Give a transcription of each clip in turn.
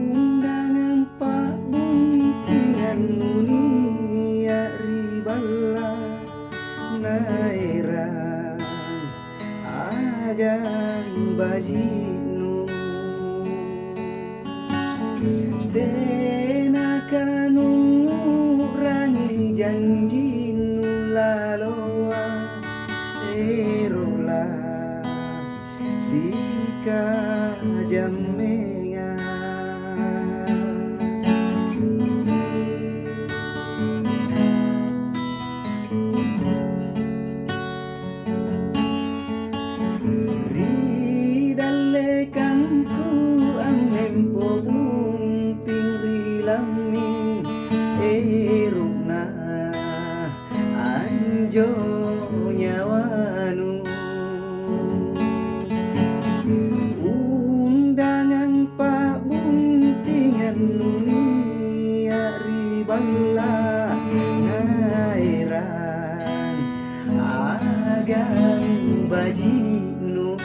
Undangan Pak Buntingan Nunia Riballa Nairan Agan Bajinu Dena kanurangi janji nulaloa Erola Sika Jamenga Ridalle kanku amempo bunting rilami eruna anjo nyawanu undangan Pak Buntingan Nunia Riballa Nairan Agang Bajinu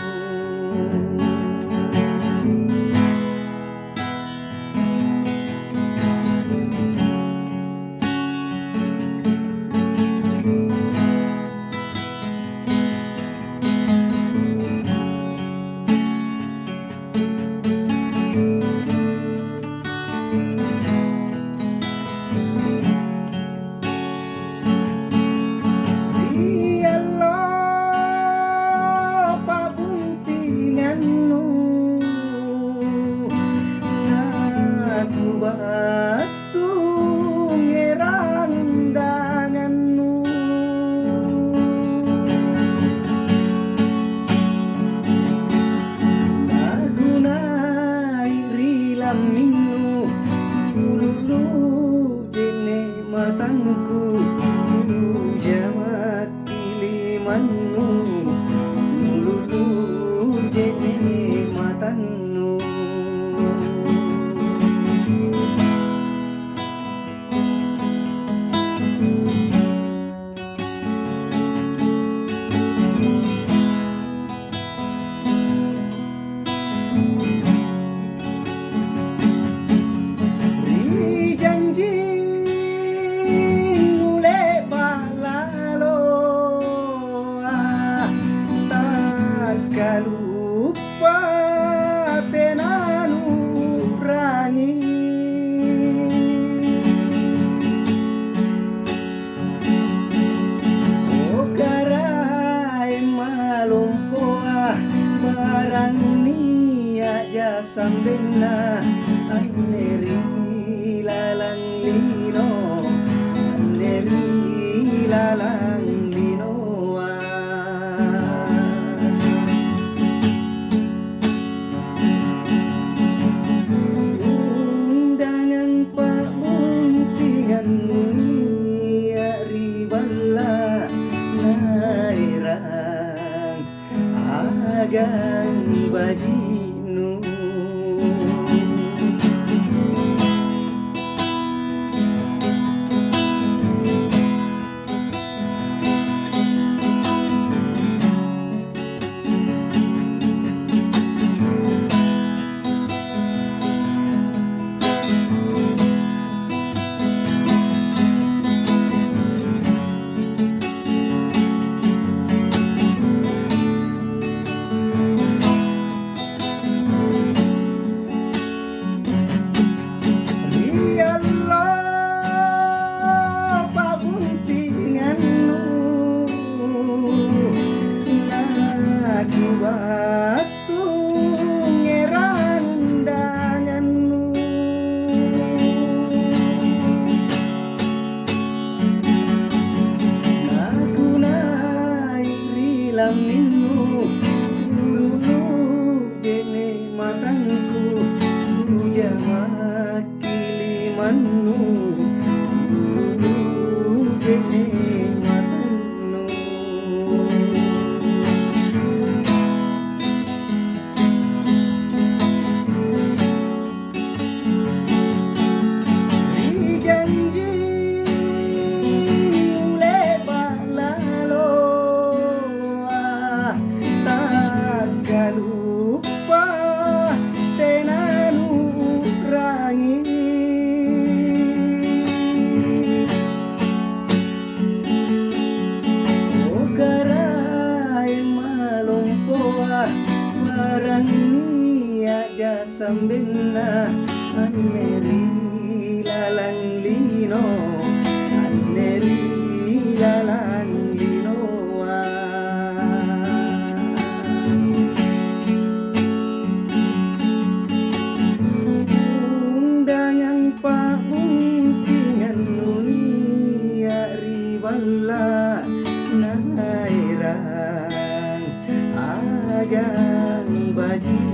batu ngeran undanganmu nagunai rilaminu ululu jene matangku jamat kilimanmu ululu jene matannu lupa tenanu rani o karai malompoa barang nia jasam bena aneri lalang lino aneri lalang linoa Nunia Riballa Nairan Agang Bajinu batu ngeran undanganmu aku naik rilaminu ululu jene matangku jamak kilimanmu ululu jene matannu boa barang niya ja sambena anneri lalang lino anneri lalang linoa undangan paungkingan nunia ribala nairang agang baji